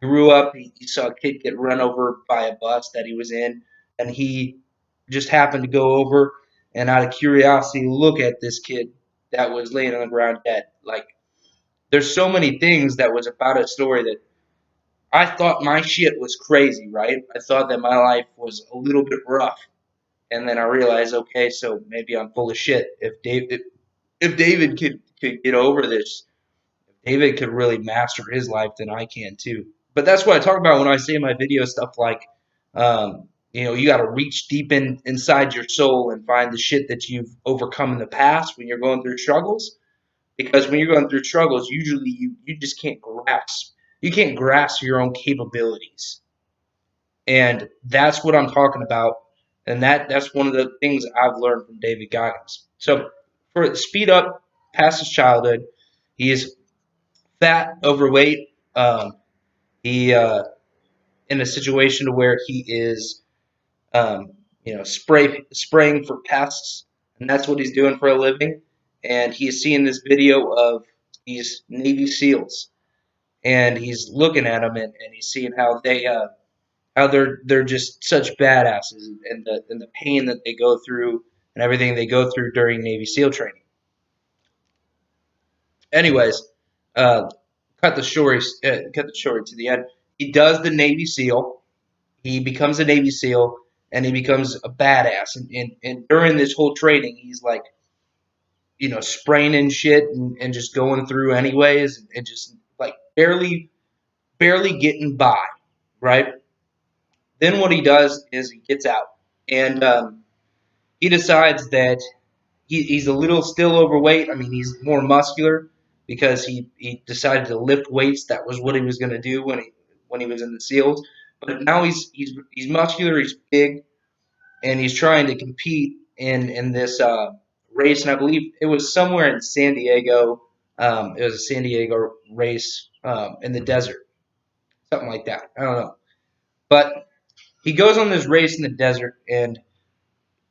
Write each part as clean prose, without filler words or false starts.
grew up. He saw a kid get run over by a bus that he was in, and he just happened to go over and out of curiosity look at this kid that was laying on the ground dead. Like there's so many things that was about a story that I thought my shit was crazy, right? I thought that my life was a little bit rough, and then I realized, okay, so maybe I'm full of shit. If David could get over this, if David could really master his life, then I can too. But that's what I talk about when I say in my video stuff like, you got to reach deep inside your soul and find the shit that you've overcome in the past when you're going through struggles. Because when you're going through struggles, usually you just can't grasp. You can't grasp your own capabilities, and that's what I'm talking about. And that's one of the things I've learned from David Goggins. So for speed up past his childhood, he is fat, overweight. He in a situation where he is, spraying for pests, and that's what he's doing for a living. And he's seeing this video of these Navy SEALs, and he's looking at them, and he's seeing how they're just such badasses, and the pain that they go through and everything they go through during Navy SEAL training. Anyways, uh, cut the story to the end. He does the Navy SEAL. He becomes a Navy SEAL, and he becomes a badass. And during this whole training, he's like, spraying and shit, and just going through anyways, and just like barely getting by, right? Then what he does is he gets out, and he decides that he's a little still overweight. I mean, he's more muscular because he decided to lift weights. That was what he was going to do when he was in the SEALs. But now he's muscular. He's big, and he's trying to compete in this race. And I believe it was somewhere in San Diego. It was a San Diego race in the desert, something like that. I don't know, but he goes on this race in the desert, and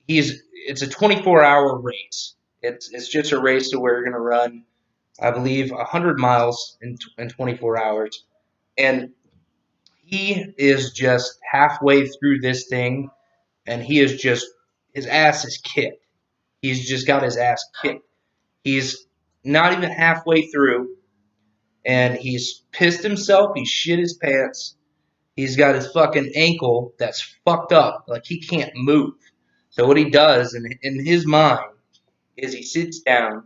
it's a 24-hour race. It's just a race to where you're going to run, I believe, 100 miles in 24 hours. And he is just halfway through this thing, and his ass is kicked. He's just got his ass kicked. He's not even halfway through, and he's pissed himself. He shit his pants. He's got his fucking ankle that's fucked up. Like he can't move. So what he does in his mind is he sits down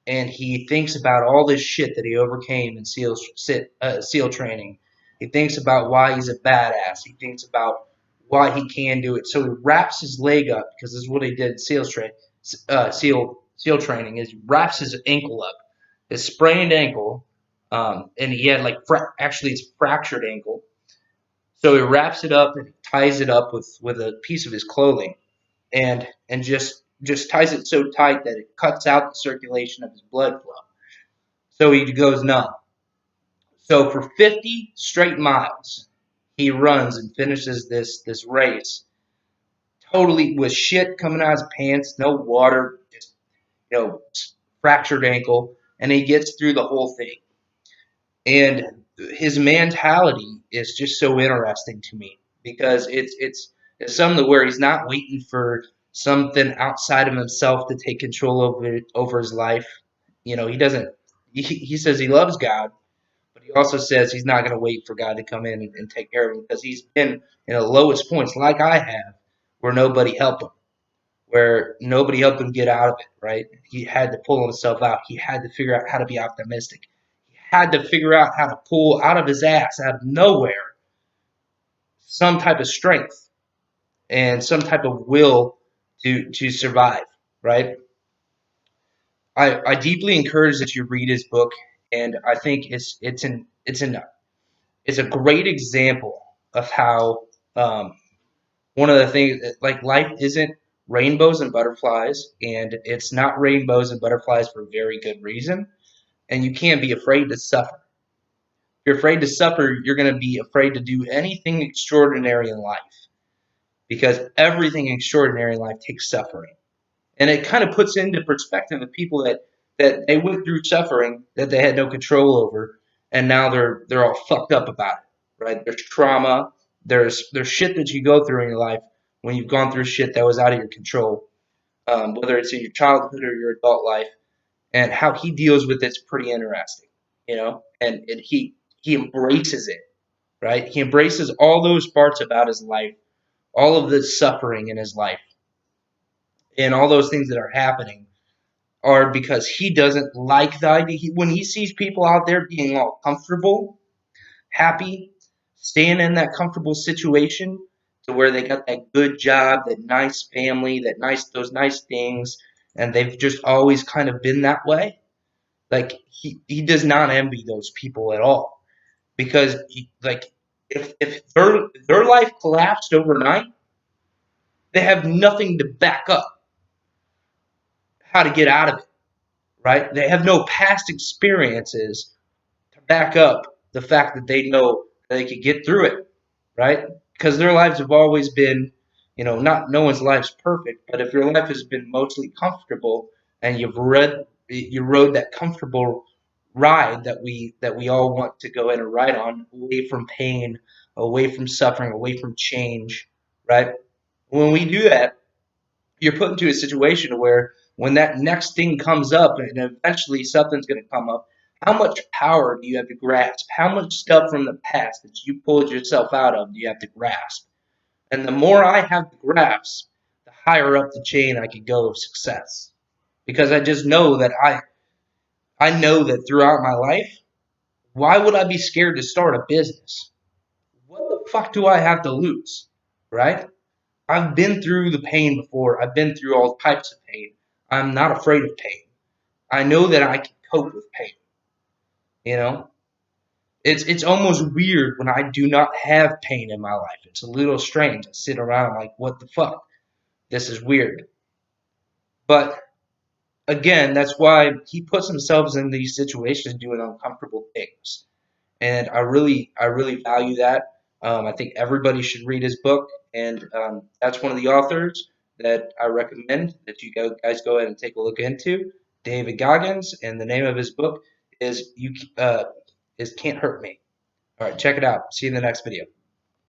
and he thinks about all this shit that he overcame in SEAL training. He thinks about why he's a badass. He thinks about why he can do it. So he wraps his leg up because this is what he did in SEAL training. Is he wraps his ankle up, his sprained ankle, and he had actually it's fractured ankle. So he wraps it up and ties it up with a piece of his clothing, and just ties it so tight that it cuts out the circulation of his blood flow. So he goes numb. So for 50 straight miles, he runs and finishes this race totally with shit coming out of his pants, no water, just you know fractured ankle, and he gets through the whole thing. And his mentality is just so interesting to me because it's something where he's not waiting for something outside of himself to take control over his life. He doesn't. He says he loves God, but he also says he's not going to wait for God to come in and take care of him because he's been in the lowest points, like I have, where nobody helped him get out of it. Right? He had to pull himself out. He had to figure out how to be optimistic. Had to figure out how to pull out of his ass, out of nowhere, some type of strength and some type of will to survive. Right? I deeply encourage that you read his book, and I think it's a great example of how one of the things like life isn't rainbows and butterflies, and it's not rainbows and butterflies for a very good reason, and you can't be afraid to suffer. If you're afraid to suffer, you're going to be afraid to do anything extraordinary in life because everything extraordinary in life takes suffering. And it kind of puts into perspective the people that they went through suffering that they had no control over, and now they're all fucked up about it. right? There's trauma. There's shit that you go through in your life when you've gone through shit that was out of your control, whether it's in your childhood or your adult life, and how he deals with it's pretty interesting, and he embraces it, right? He embraces all those parts about his life, all of the suffering in his life, and all those things that are happening are because he doesn't like the idea. When he sees people out there being all comfortable, happy, staying in that comfortable situation to where they got that good job, that nice family, those nice things, and they've just always kind of been that way. Like he does not envy those people at all because if their life collapsed overnight, they have nothing to back up how to get out of it, right? They have no past experiences to back up the fact that they know that they could get through it, right? Because their lives have always been, not no one's life's perfect, but if your life has been mostly comfortable and you rode that comfortable ride that we all want to go in and ride on, away from pain, away from suffering, away from change, right? When we do that, you're put into a situation where when that next thing comes up and eventually something's going to come up, how much power do you have to grasp? How much stuff from the past that you pulled yourself out of do you have to grasp? And the more I have to grasp, the higher up the chain I can go of success. Because I just know that I know that throughout my life, why would I be scared to start a business? What the fuck do I have to lose? Right? I've been through the pain before. I've been through all types of pain. I'm not afraid of pain. I know that I can cope with pain. You know, it's almost weird when I do not have pain in my life. It's a little strange. I sit around like, what the fuck? This is weird. But again, that's why he puts himself in these situations doing uncomfortable things. And I really value that. I think everybody should read his book, and that's one of the authors that I recommend that you guys go ahead and take a look into. David Goggins, and the name of his book is Can't Hurt Me. All right, check it out. See you in the next video.